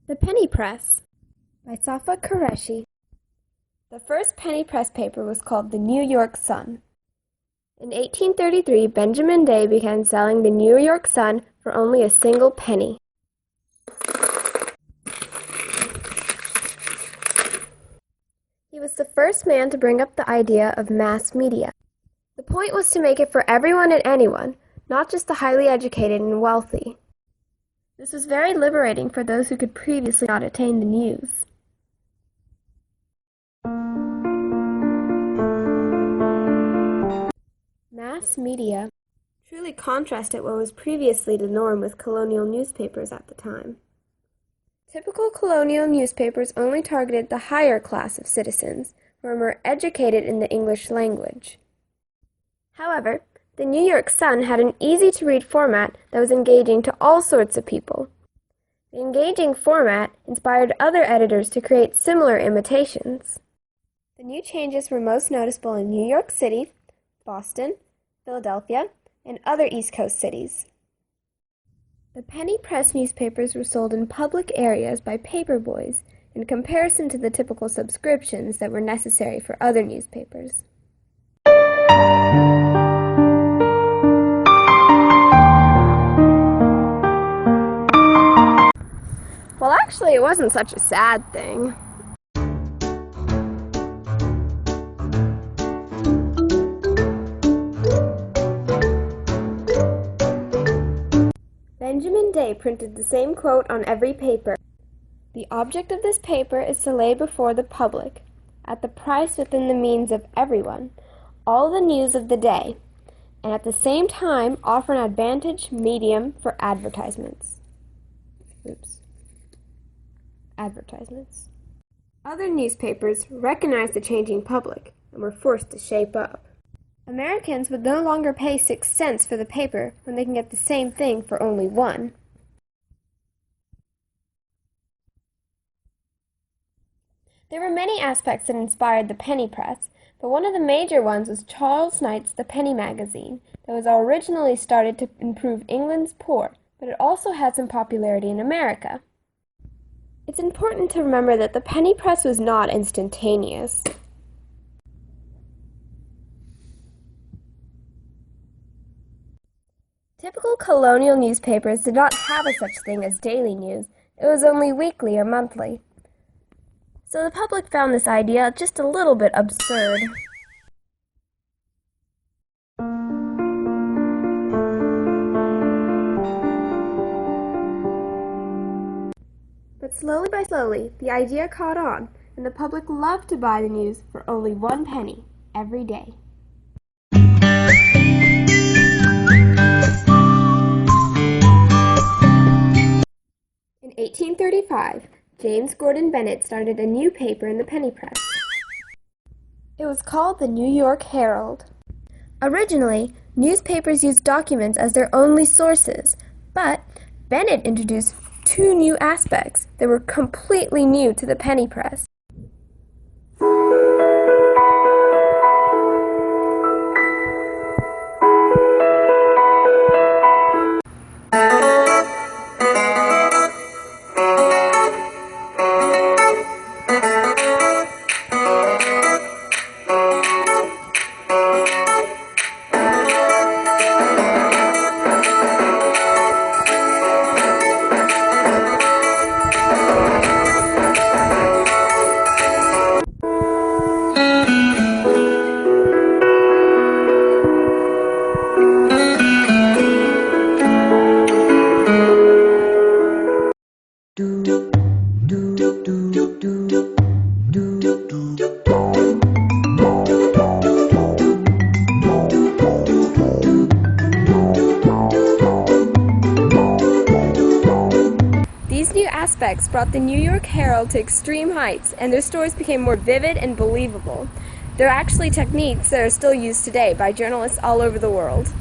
The Penny Press by Safa Qureshi. The first penny press paper was called the New York Sun. In 1833, Benjamin Day began selling the New York Sun for only a single penny. He was the first man to bring up the idea of mass media. The point was to make it for everyone and anyone, not just the highly educated and wealthy. This was very liberating for those who could previously not attain the news. Mass media truly contrasted what was previously the norm with colonial newspapers at the time. Typical colonial newspapers only targeted the higher class of citizens who were more educated in the English language. However, the New York Sun had an easy-to-read format that was engaging to all sorts of people. The engaging format inspired other editors to create similar imitations. The new changes were most noticeable in New York City, Boston, Philadelphia, and other East Coast cities. The penny press newspapers were sold in public areas by paper boys in comparison to the typical subscriptions that were necessary for other newspapers. Well, actually, it wasn't such a sad thing. Benjamin Day printed the same quote on every paper. The object of this paper is to lay before the public, at the price within the means of everyone, all the news of the day, and at the same time offer an advantage medium for advertisements. Other newspapers recognized the changing public and were forced to shape up. Americans would no longer pay 6 cents for the paper when they can get the same thing for only 1. There were many aspects that inspired the penny press, but one of the major ones was Charles Knight's The Penny Magazine, that was originally started to improve England's poor, but it also had some popularity in America. It's important to remember that the penny press was not instantaneous. Typical colonial newspapers did not have a such thing as daily news. It was only weekly or monthly. So the public found this idea just a little bit absurd. But slowly by slowly, the idea caught on, and the public loved to buy the news for only 1 penny every day. In 1835, James Gordon Bennett started a new paper in the penny press. It was called the New York Herald. Originally, newspapers used documents as their only sources, but Bennett introduced 2 new aspects that were completely new to the penny press. These new aspects brought the New York Herald to extreme heights, and their stories became more vivid and believable. They're actually techniques that are still used today by journalists all over the world.